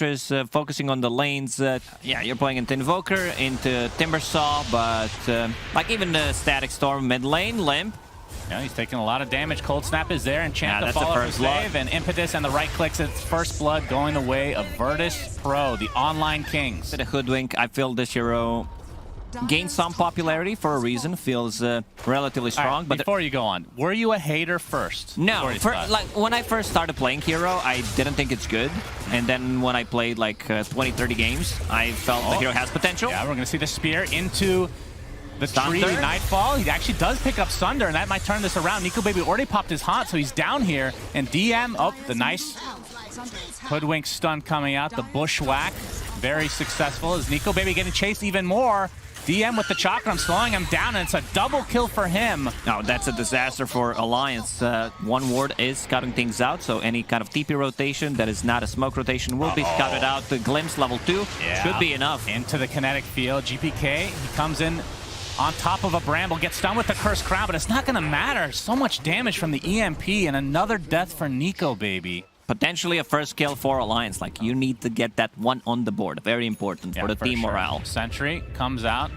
Spectre is focusing on the lanes. Yeah, you're playing into Invoker, into Timbersaw, but like even the Static Storm mid lane, Limp. Yeah, he's taking a lot of damage. Cold Snap is there, and Champ to that's follow the for first save, blood. and Impetus and the right clicks. It's first blood going the way of Virtus Pro, the online kings. The Hoodwink, I feel this hero gained some popularity for a reason. Feels relatively strong. Right, but before you go on, were you a hater first? No, like when I first started playing Hero, I didn't think it's good. And then when I played like 20, 30 games, I felt the hero has potential. Yeah, we're going to see the spear into the tree. Thunder. Nightfall. He actually does pick up Sunder, and that might turn this around. Nico Baby already popped his hot, so he's down here. And DM, the nice Hoodwink stun coming out. The bushwhack, very successful. Is Nico Baby getting chased even more? DM with the chakram, slowing him down, and it's a double kill for him. No, that's a disaster for Alliance. One ward is scouting things out, so any kind of TP rotation that is not a smoke rotation will be scouted out. The Glimpse level 2 should be enough. Into the kinetic field. GPK, he comes in on top of a Bramble, gets done with the Cursed Crown, but it's not going to matter. So much damage from the EMP, and another death for Nico Baby. Potentially a first kill for Alliance. Like, you need to get that one on the board. Very important for the team morale. Sentry comes out.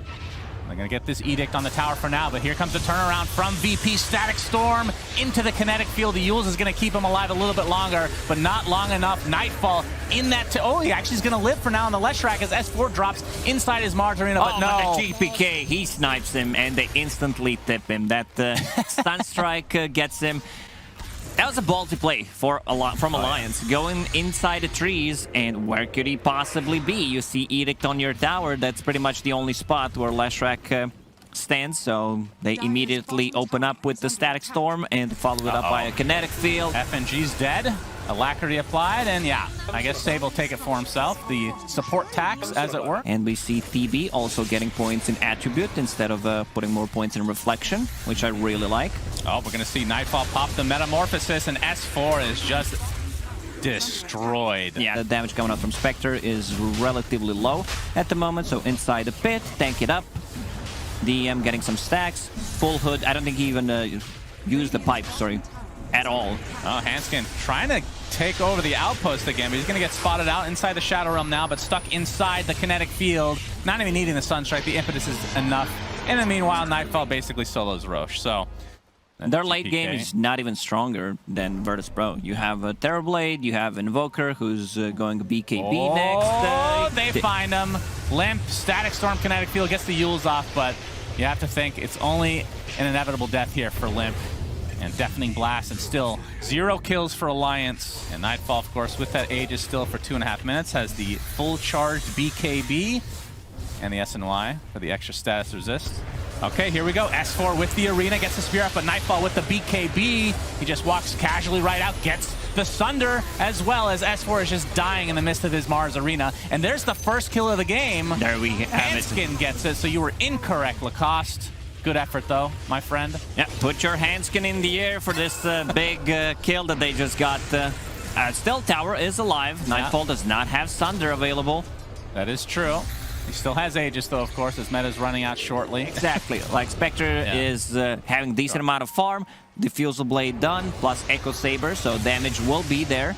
They're going to get this Edict on the tower for now, but here comes the turnaround from VP. Static Storm into the kinetic field. The Yules is going to keep him alive a little bit longer, but not long enough. Nightfall in that... he actually is going to live for now on the Leshrac as S4 drops inside his Mars Arena, but no. But the GPK, he snipes him, and they instantly tip him. That stun strike gets him. That was a ballsy play from Alliance. Going inside the trees, and where could he possibly be? You see Edict on your tower. That's pretty much the only spot where Leshrac stands, so they immediately open up with the Static Storm and follow it up by a kinetic field. FNG's dead. Alacrity applied, and yeah, I guess Save will take it for himself. The support tax, as it were. And we see TB also getting points in Attribute instead of putting more points in Reflection, which I really like. Oh, we're going to see Nightfall pop the Metamorphosis, and S4 is just destroyed. Yeah, the damage coming out from Spectre is relatively low at the moment, so inside the pit, tank it up. DM getting some stacks. Full Hood, I don't think he even used the pipe, sorry, at all. Oh, Hanskin trying to take over the outpost again, but he's going to get spotted out inside the Shadow Realm now, but stuck inside the kinetic field. Not even needing the Sunstrike, the Impetus is enough. And in the meanwhile, Nightfall basically solos Roche, so... Their late game is not even stronger than Virtus Pro. You have Terrorblade, you have Invoker, who's going BKB next. They find him. Limp, Static Storm, Kinetic Field, gets the Yules off, but you have to think it's only an inevitable death here for Limp. And Deafening Blast, and still 0 kills for Alliance. And Nightfall, of course, with that Aegis still for 2.5 minutes, has the full charged BKB and the SNY for the extra status resist. Okay, here we go. S4 with the Arena, gets the Spear up, but Nightfall with the BKB. He just walks casually right out, gets the Sunder, as well as S4 is just dying in the midst of his Mars Arena. And there's the first kill of the game. There we have it. Hanskin gets it, so you were incorrect, Lacoste. Good effort, though, my friend. Yeah, put your Hanskin in the air for this big kill that they just got. Still, Tower is alive. Nightfall does not have Sunder available. That is true. He still has Aegis, though, of course, as meta's running out shortly. Exactly. Like, Spectre is having a decent amount of farm. Diffusal Blade done, plus Echo Saber, so damage will be there.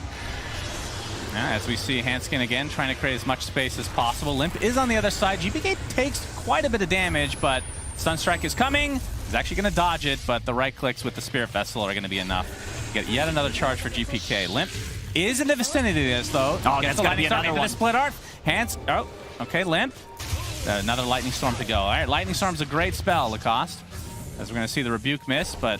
Yeah, as we see Hanskin again trying to create as much space as possible. Limp is on the other side. GPK takes quite a bit of damage, but Sunstrike is coming. He's actually going to dodge it, but the right clicks with the Spirit Vessel are going to be enough. Get yet another charge for GPK. Limp is in the vicinity of this, though. Oh, that's going to be another one. The Split Art. Okay, Limp. Another Lightning Storm to go. All right, Lightning Storm's a great spell, Lacoste. As we're going to see the Rebuke miss, but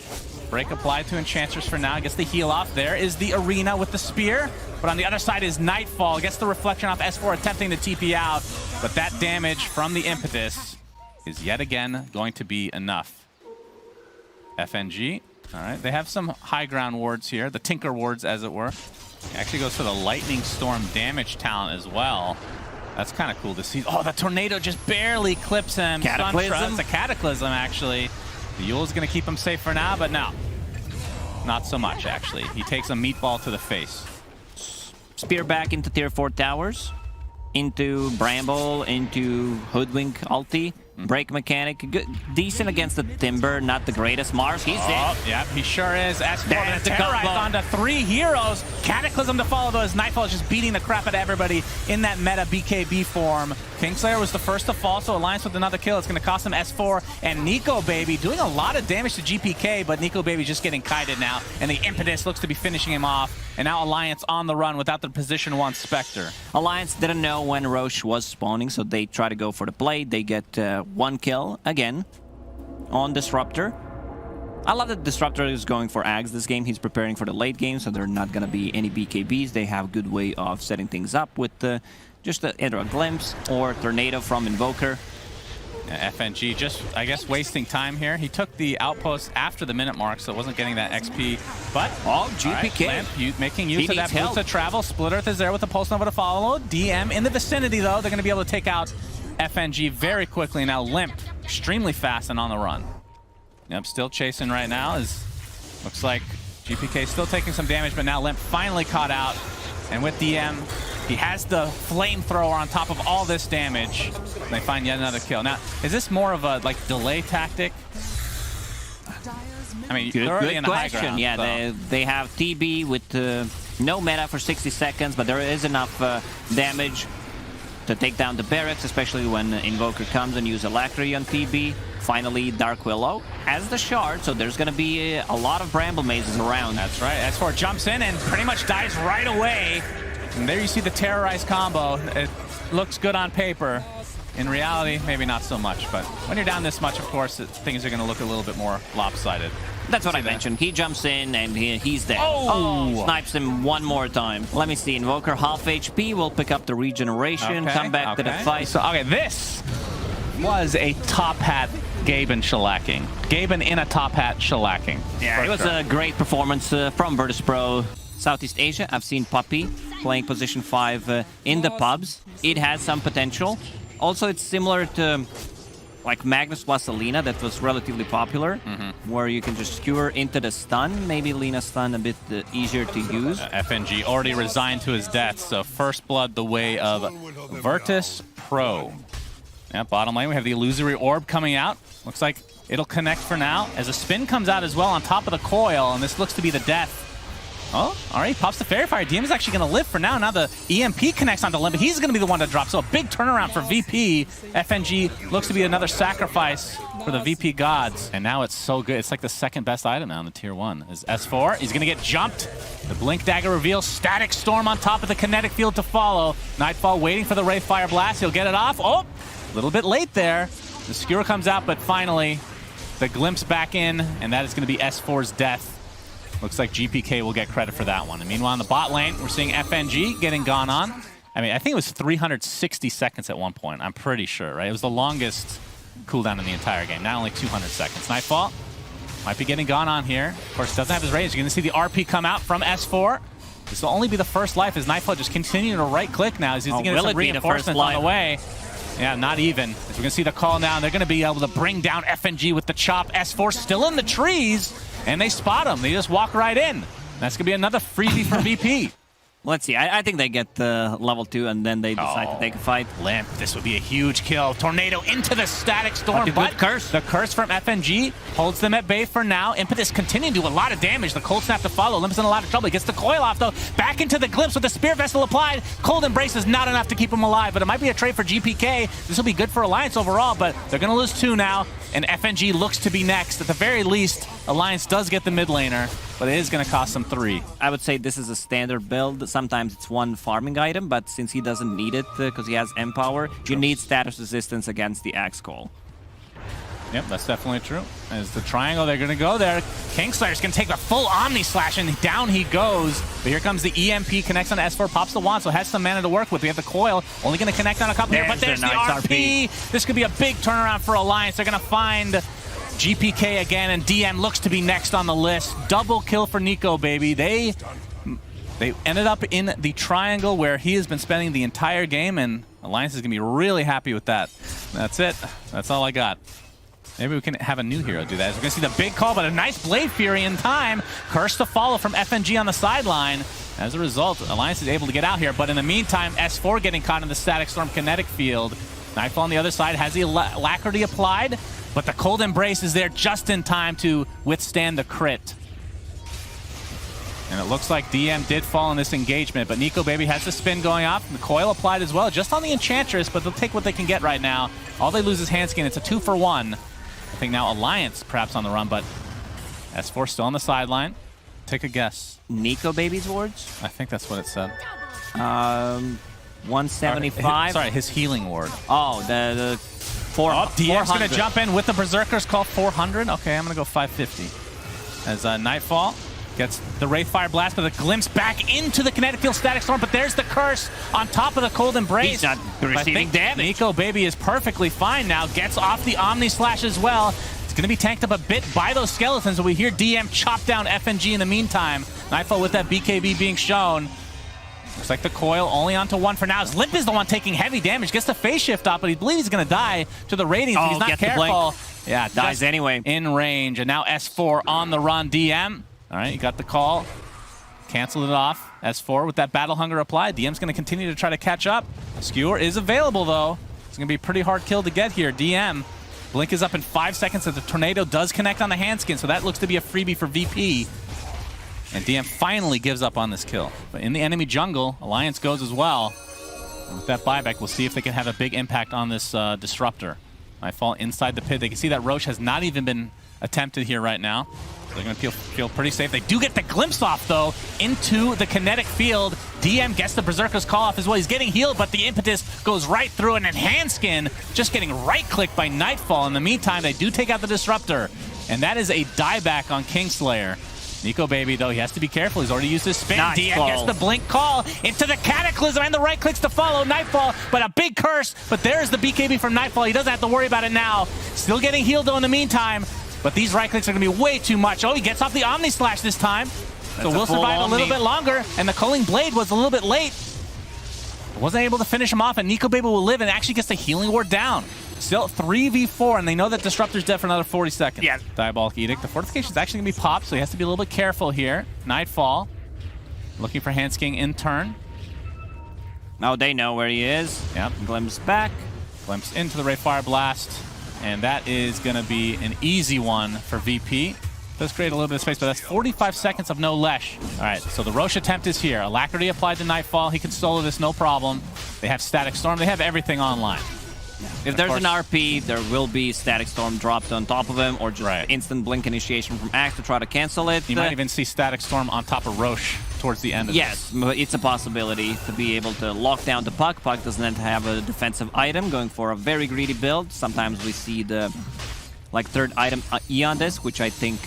break applied to Enchantress for now. Gets the heal off. There is the Arena with the Spear. But on the other side is Nightfall. Gets the reflection off S4, attempting to TP out. But that damage from the Impetus is yet again going to be enough. FNG. All right, they have some high ground wards here. The Tinker wards, as it were. He actually goes for the Lightning Storm damage talent as well. That's kind of cool to see. Oh, the Tornado just barely clips him. Cataclysm? It's a Cataclysm, actually. The Yule's going to keep him safe for now, but no. Not so much, actually. He takes a meatball to the face. Spear back into tier 4 towers. Into Bramble, into Hoodwink ulti. Break mechanic, good, decent against the Timber, not the greatest. Mars, he's in. Yeah, he sure is. S4 There's the terrorized combo. onto 3 heroes. Cataclysm to follow, though, as Nightfall is just beating the crap out of everybody in that meta BKB form. Kingslayer was the first to fall, so Alliance with another kill. It's going to cost him S4 and Nico Baby doing a lot of damage to GPK, but Nico Baby just getting kited now, and the impetus looks to be finishing him off. And now Alliance on the run without the position 1 Spectre. Alliance didn't know when Roche was spawning, so they try to go for the play. They get 1 kill again on Disruptor. I love that Disruptor is going for Ags this game. He's preparing for the late game, so there are not going to be any BKBs. They have a good way of setting things up with just either a Glimpse or Tornado from Invoker. FNG just, I guess, wasting time here. He took the outpost after the minute mark, so wasn't getting that XP. But, GPK. Lamp, making use of that help. boost of travel. Split Earth is there with the Pulse Nova to follow. DM in the vicinity, though. They're going to be able to take out FNG very quickly. Now Limp, extremely fast and on the run. Yep, still chasing right now. Looks like GPK still taking some damage, but now Limp finally caught out. And with DM, he has the flamethrower on top of all this damage. And they find yet another kill. Now, is this more of a delay tactic? I mean, they're already in the high ground. Yeah, so. they have TB with no meta for 60 seconds, but there is enough damage to take down the barracks, especially when Invoker comes and use Alacrity on TB. Finally, Dark Willow as the shard, so there's going to be a lot of Bramble Mazes around. That's right. S4 jumps in and pretty much dies right away. And there you see the Terrorize combo. It looks good on paper. In reality, maybe not so much. But when you're down this much, of course, things are going to look a little bit more lopsided. That's what I mentioned. He jumps in and he's dead. Oh! Snipes him one more time. Let me see. Invoker half HP will pick up the regeneration, come back to the fight. So, this was a top hat Gaben shellacking. Gaben in a top hat shellacking. Yeah, it was a great performance from Virtus Pro. Southeast Asia, I've seen Puppy playing position 5 in the pubs. It has some potential. Also, it's similar to like Magnus plus Alina that was relatively popular, where you can just skewer into the stun. Maybe Alina's stun a bit easier to use. FNG already resigned to his death, so first blood the way of Virtus Pro. Yeah, bottom lane, we have the Illusory Orb coming out. Looks like it'll connect for now, as a spin comes out as well on top of the coil, and this looks to be the death. Oh, all right, pops the Fairy Fire. DM is actually going to live for now. Now the EMP connects onto Limp, but he's going to be the one to drop. So a big turnaround for VP. FNG looks to be another sacrifice for the VP gods. And now it's so good. It's like the second best item now in the tier 1. Is S4. He's going to get jumped. The Blink Dagger reveals Static Storm on top of the kinetic field to follow. Nightfall waiting for the Wraith Fire Blast. He'll get it off. Oh, a little bit late there. The Skewer comes out, but finally the Glimpse back in, and that is going to be S4's death. Looks like GPK will get credit for that one. And meanwhile, in the bot lane, we're seeing FNG getting gone on. I mean, I think it was 360 seconds at one point. I'm pretty sure, right? It was the longest cooldown in the entire game. Now only 200 seconds. Nightfall might be getting gone on here. Of course, doesn't have his range. You're going to see the RP come out from S4. This will only be the first life as Nightfall just continuing to right-click now. As he's getting some reinforcements on the way. Yeah, not even. As we're going to see the call down, they're going to be able to bring down FNG with the chop. S4 still in the trees. And they spot him. They just walk right in. That's going to be another freebie for VP. Let's see. I think they get level 2 and then they decide to take a fight. Limp, this would be a huge kill. Tornado into the Static Storm. But curse. The curse from FNG holds them at bay for now. Impetus continuing to do a lot of damage. The Cold Snap to follow. Limp's in a lot of trouble. He gets the coil off, though. Back into the Glimpse with the Spear Vessel applied. Cold Embrace is not enough to keep him alive, but it might be a trade for GPK. This will be good for Alliance overall, but they're going to lose 2 now, and FNG looks to be next. At the very least, Alliance does get the mid laner, but it is going to cost them 3. I would say this is a standard build. Sometimes it's one farming item, but since he doesn't need it because he has Empower, you need status resistance against the Axe Call. Yep, that's definitely true. As the triangle, they're going to go there. Kingslayer's going to take the full Omni Slash, and down he goes. But here comes the EMP, connects on S4, pops the wand, so has some mana to work with. We have the coil, only going to connect on a couple here, but there's the RP. This could be a big turnaround for Alliance. They're going to find GPK again, and DM looks to be next on the list. Double kill for Nico, baby. They ended up in the triangle where he has been spending the entire game, and Alliance is going to be really happy with that. That's it. That's all I got. Maybe we can have a new hero do that. We're going to see the big call, but a nice Blade Fury in time. Curse to follow from FNG on the sideline. As a result, Alliance is able to get out here, but in the meantime, S4 getting caught in the Static Storm kinetic field. Nightfall on the other side has the alacrity applied, but the cold embrace is there just in time to withstand the crit. And it looks like DM did fall in this engagement, but Nico Baby has the spin going off, and the coil applied as well, just on the Enchantress, but they'll take what they can get right now. All they lose is Handskin. It's a 2-for-1. I think now Alliance perhaps on the run, but S4 still on the sideline. Take a guess. Nico Baby's wards? I think that's what it said. 175. Sorry, his healing ward. Oh, the 400. DM's going to jump in with the Berserker's Call 400. Okay, I'm going to go 550. As Nightfall gets the Wraithfire Blast, but a glimpse back into the Kinetic Field Static Storm, but there's the curse on top of the Cold Embrace. He's not receiving damage. Nico Baby is perfectly fine now, gets off the Omni Slash as well. It's going to be tanked up a bit by those skeletons, but we hear DM chop down FNG in the meantime. Nightfall with that BKB being shown. Looks like the coil only onto 1 for now. As Limp is the one taking heavy damage. Gets the phase shift up, but he believes he's going to die to the ratings. Oh, he's not careful. Yeah, dies anyway. In range. And now S4 on the run. DM. All right, you got the call. Canceled it off. S4 with that Battle Hunger applied. DM's going to continue to try to catch up. Skewer is available, though. It's going to be a pretty hard kill to get here. DM. Blink is up in 5 seconds as the Tornado does connect on the Handskin, so that looks to be a freebie for VP. And DM finally gives up on this kill. But in the enemy jungle, Alliance goes as well. And with that buyback, we'll see if they can have a big impact on this Disruptor. Might fall inside the pit. They can see that Roche has not even been attempted here right now. So they're going to feel pretty safe. They do get the glimpse off, though, into the kinetic field. DM gets the Berserker's Call off as well. He's getting healed, but the impetus goes right through it. And Handskin just getting right-clicked by Nightfall. In the meantime, they do take out the Disruptor. And that is a dieback on Kingslayer. Nico Baby, though, he has to be careful. He's already used his spin. Nice DM call. gets the blink call into the Cataclysm and the right clicks to follow Nightfall, but a big curse. But there's the BKB from Nightfall. He doesn't have to worry about it now. Still getting healed, though, in the meantime. But these right clicks are going to be way too much. Oh, he gets off the Omni Slash this time. So we'll survive a little bit longer. And the Culling Blade was a little bit late. Wasn't able to finish him off, and Nico Baby will live and actually gets the healing ward down. Still 3v4, and they know that Disruptor's dead for another 40 seconds. Yeah. Diabolic Edict. The fortification is actually going to be popped, so he has to be a little bit careful here. Nightfall looking for Handskin in turn. Now they know where he is. Yep. Glimpse back. Glimpse into the Wraithfire Blast, and that is going to be an easy one for VP. Does create a little bit of space, but that's 45 seconds of no Lesh. All right, so the Roche attempt is here. Alacrity applied to Nightfall. He can solo this, no problem. They have Static Storm. They have everything online. If there's an RP, there will be Static Storm dropped on top of him, or just instant Blink initiation from Axe to try to cancel it. You might even see Static Storm on top of Roche towards the end of yes, but it's a possibility to be able to lock down the Puck. Puck doesn't have a defensive item, going for a very greedy build. Sometimes we see the third item E on this, which I think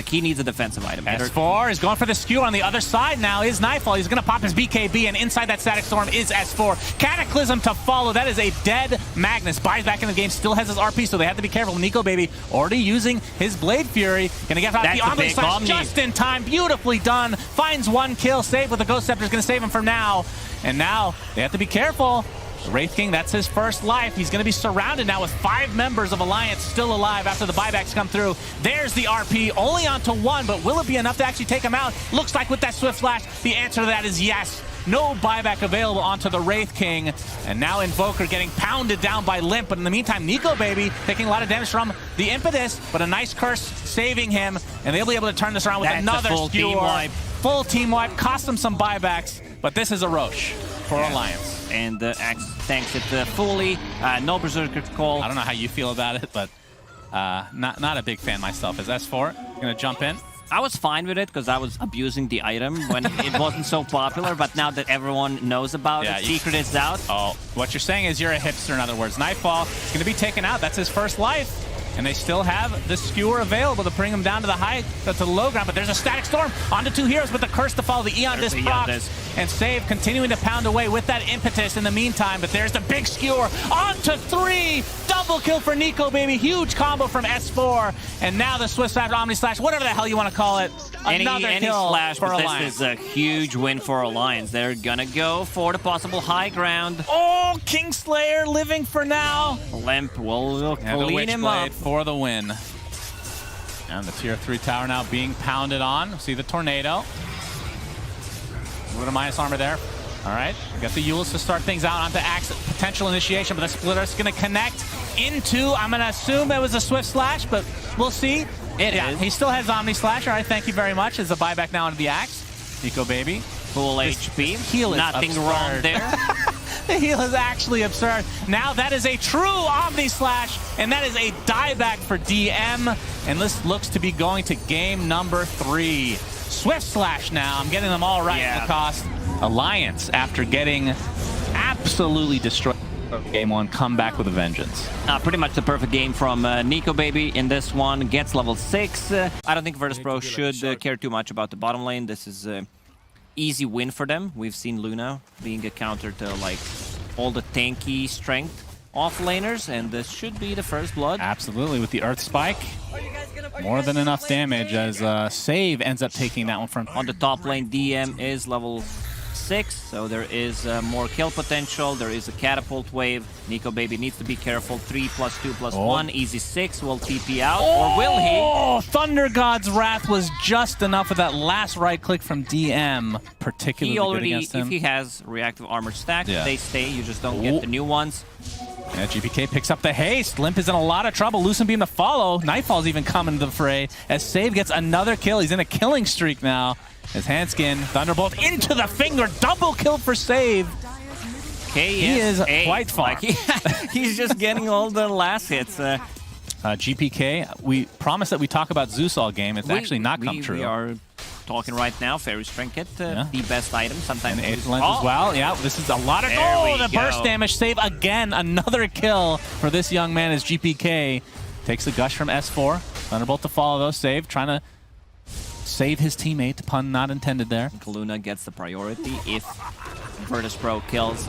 he needs a defensive item. S4 is going for the skewer on the other side now is Nightfall. He's going to pop his BKB, and inside that Static Storm is S4. Cataclysm to follow. That is a dead Magnus. Buys back in the game, still has his RP, so they have to be careful. Nico Baby already using his Blade Fury. Going to get out the Omni Slash just in time. Beautifully done. Finds one kill. Save with the Ghost Scepter is going to save him for now. And now they have to be careful. Wraith King, that's his first life. He's going to be surrounded now with 5 members of Alliance still alive after the buybacks come through. There's the RP, only onto 1, but will it be enough to actually take him out? Looks like with that Swift Slash, the answer to that is yes. No buyback available onto the Wraith King. And now Invoker getting pounded down by Limp. But in the meantime, Nico Baby taking a lot of damage from the Impetus, but a nice curse saving him. And they'll be able to turn this around with another full skewer. Team wipe. Full team wipe. Cost them some buybacks, but this is a Roche for Alliance. And Axe tanks it fully. No Berserker Call. I don't know how you feel about it, but not a big fan myself. Is S4 going to jump in? I was fine with it because I was abusing the item when it wasn't so popular, but now that everyone knows about it, Secret is out. Oh, what you're saying is you're a hipster, in other words. Nightfall is going to be taken out. That's his first life. And they still have the skewer available to bring him down to the high, to the low ground. But there's a Static Storm onto 2 heroes, but the curse to follow the Eon Disc procs. And Save continuing to pound away with that impetus in the meantime. But there's the big skewer onto 3. Double kill for Nico Baby. Huge combo from S4. And now the Swift Slash, Omni Slash, whatever the hell you want to call it. Another kill slash for This Alliance. is a huge win for Alliance. They're gonna go for the possible high ground. Oh, Kingslayer living for now. Limp will clean him up for the win. And the tier 3 tower now being pounded on. See the Tornado. A little minus armor there. All right, we got the Yules to start things out onto Axe, potential initiation, but the Splitter's going to connect into, I'm going to assume it was a Swift Slash, but we'll see. It is. He still has Omni Slash. All right, thank you very much. As a buyback now into the Axe. Nico Baby. Full HP. Heal is Nothing absurd. wrong there. The heal is actually absurd. Now that is a true Omni Slash, and that is a dieback for DM. And this looks to be going to game number 3. Swift Slash now. I'm getting them all right at the cost. Alliance, after getting absolutely destroyed game 1, come back with a vengeance. Pretty much the perfect game from Nico Baby in this one. Gets level 6. I don't think Virtus Pro should care too much about the bottom lane. This is an easy win for them. We've seen Luna being a counter to like all the tanky strength off laners, and this should be the first blood. Absolutely, with the Earth Spike. More than enough damage as Save ends up taking that one from... On the top lane, DM is level 6, so there is more kill potential. There is a catapult wave. Nico Baby needs to be careful. 3 + 2 + 1, easy 6 will TP out, or will he? Oh, Thunder God's Wrath was just enough of that last right click from DM, particularly He already, good against him. if he has reactive armor stacked, Yeah. they stay. You just don't get the new ones. Yeah, GPK picks up the haste. Limp is in a lot of trouble. Lucent Beam to follow. Nightfall's even coming to the fray as Save gets another kill. He's in a killing streak now. As Handskin, Thunderbolt into the finger. Double kill for Save. He is quite far. Like, he's just getting all the last hits. GPK, we promised that we talk about Zeus all game. It's actually not come true. We are talking right now. Fairy's Trinket, the best item. Sometimes and Aether Lens as well. Yeah, this is a lot of... the burst damage save again. Another kill for this young man as GPK takes the gush from S4. Thunderbolt to follow though. Save, trying to save his teammate. Pun not intended there. Luna gets the priority if Virtus Pro kills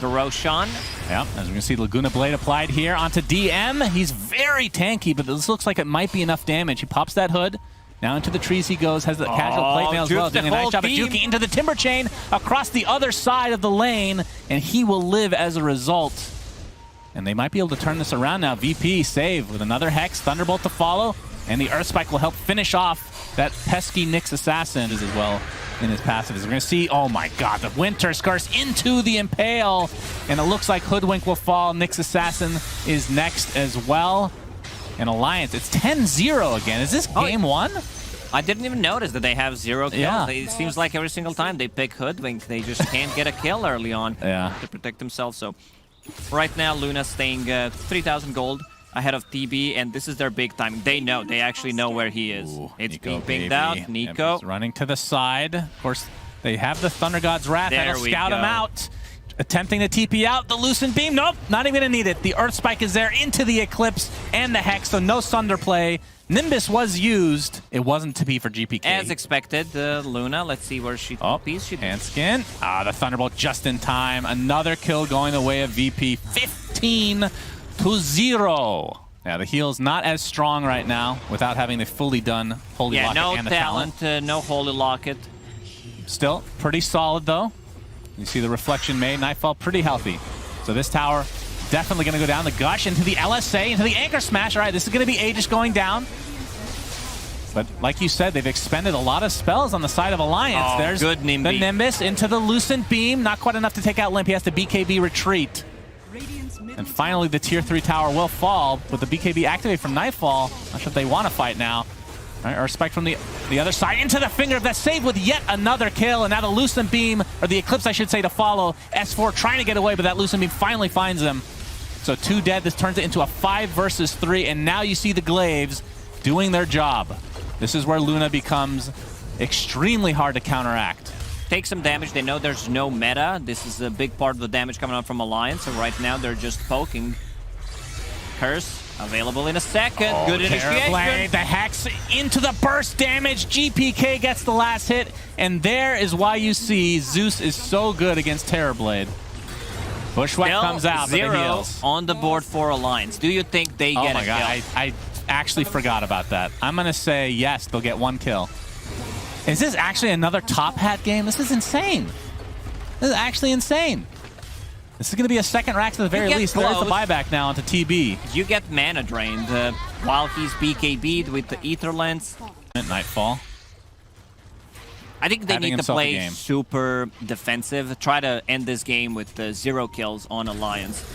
the Roshan. Yeah, as we can see, Laguna Blade applied here onto DM. He's very tanky, but this looks like it might be enough damage. He pops that hood. Now into the trees he goes, has the casual plate mail as well, doing a nice job at juking into the Timber Chain across the other side of the lane, and he will live as a result. And they might be able to turn this around now. VP Save with another Hex, Thunderbolt to follow, and the Earth Spike will help finish off that pesky Nyx Assassin as well in his passive. As we're going to see, oh my god, the Winter Scarce into the Impale, and it looks like Hoodwink will fall. Nyx Assassin is next as well. And Alliance, it's 10-0 again. Is this game 1? I didn't even notice that they have 0 kills. Yeah. It seems like every single time they pick Hoodwink, they just can't get a kill early on to protect themselves. So right now, Luna's staying 3,000 gold ahead of TB, and this is their big time. They know. They actually know where he is. It's Nico, being pinged out. Nico. He's running to the side. Of course, they have the Thunder God's Wrath. That'll scout him out. Attempting to TP out the Lucent Beam. Nope, not even gonna need it. The Earth Spike is there into the Eclipse and the Hex, so no Sunder play. Nimbus was used. It wasn't to be for GPK. As expected, Luna, let's see where she TPs. Handskin. The Thunderbolt just in time. Another kill going the way of VP. 15-0. Yeah, the heal's not as strong right now without having the fully done Holy Locket and the talent. No Holy Locket. Still pretty solid though. You see the reflection made. Nightfall pretty healthy. So this tower definitely going to go down. The Gush into the LSA, into the Anchor Smash. All right, this is going to be Aegis going down. But like you said, they've expended a lot of spells on the side of Alliance. There's good Nimby. The Nimbus into the Lucent Beam. Not quite enough to take out Limp. He has to BKB retreat. And finally, the Tier 3 tower will fall with the BKB activate from Nightfall. Not sure if they want to fight now. All right, or Spike from the other side into the finger of that Save with yet another kill. And now the Lucent Beam, or the Eclipse, I should say, to follow. S4 trying to get away, but that Lucent Beam finally finds them. So 2 dead. This turns it into a 5 versus 3. And now you see the Glaives doing their job. This is where Luna becomes extremely hard to counteract. Take some damage. They know there's no meta. This is a big part of the damage coming out from Alliance. And right now they're just poking. Curse. Available in a second. Good initiation. The Hex into the burst damage. GPK gets the last hit. And there is why you see Zeus is so good against Terrorblade. Bushwhack comes out, but the heals. On the board for Alliance. Do you think they get a kill? Oh my god, I actually forgot about that. I'm going to say yes, they'll get 1 kill. Is this actually another Top Hat game? This is insane. This is actually insane. This is going to be a second Rax at the very least. There's the buyback now onto TB. You get mana drained while he's BKB'd with the Aether Lens. Nightfall. I think they having need to himself a play game. super defensive. Try to end this game with 0 kills on Alliance.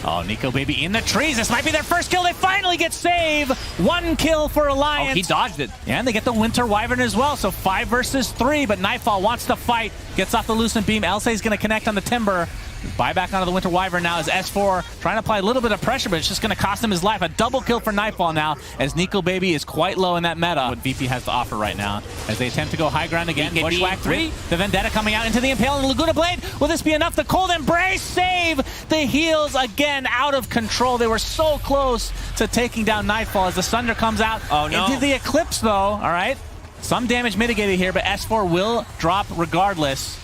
Oh, Nico Baby in the trees. This might be their first kill. They finally get save. 1 kill for Alliance. Oh, he dodged it. Yeah, and they get the Winter Wyvern as well. So 5 versus 3, but Nightfall wants to fight. Gets off the Lucent Beam. Elsay's going to connect on the Timber. Buyback onto the Winter Wyvern now as S4 trying to apply a little bit of pressure, but it's just going to cost him his life. A double kill for Nightfall now as Nico Baby is quite low in that meta. What VP has to offer right now as they attempt to go high ground again. Bushwhack 3. The Vendetta coming out into the Impale and the Laguna Blade. Will this be enough? The Cold Embrace save. The heals again out of control. They were so close to taking down Nightfall as the Sunder comes out into the Eclipse though. All right. Some damage mitigated here, but S4 will drop regardless.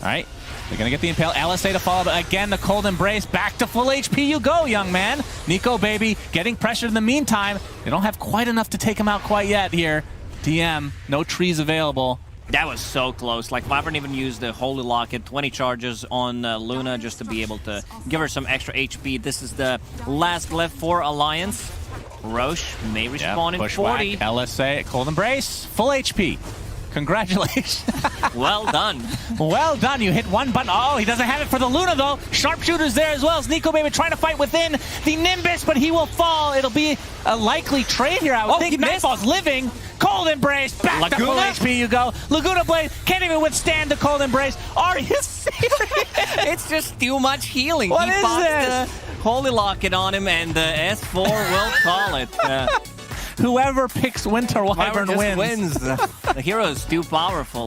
All right. They're going to get the Impale. LSA to follow, but again, the Cold Embrace. Back to full HP you go, young man. Nico Baby getting pressured in the meantime. They don't have quite enough to take him out quite yet here. DM, no trees available. That was so close. Like, Wyvern even used the Holy Locket, 20 charges on Luna just to be able to give her some extra HP. This is the last left for Alliance. Roche may respawn in Bushwhack, 40. LSA, Cold Embrace, full HP. Congratulations. Well done. Well done. You hit one button. Oh, he doesn't have it for the Luna, though. Sharpshooter's there as well as Nico Baby trying to fight within the Nimbus, but he will fall. It'll be a likely trade here. I would think Nightfall's living. Cold Embrace. Back to full HP you go. Laguna Blade can't even withstand the Cold Embrace. Are you serious? It's just too much healing. What he is popped this? the Holy Locket on him, and S4 will call it. Whoever picks Winter Wyvern wins. The hero is too powerful.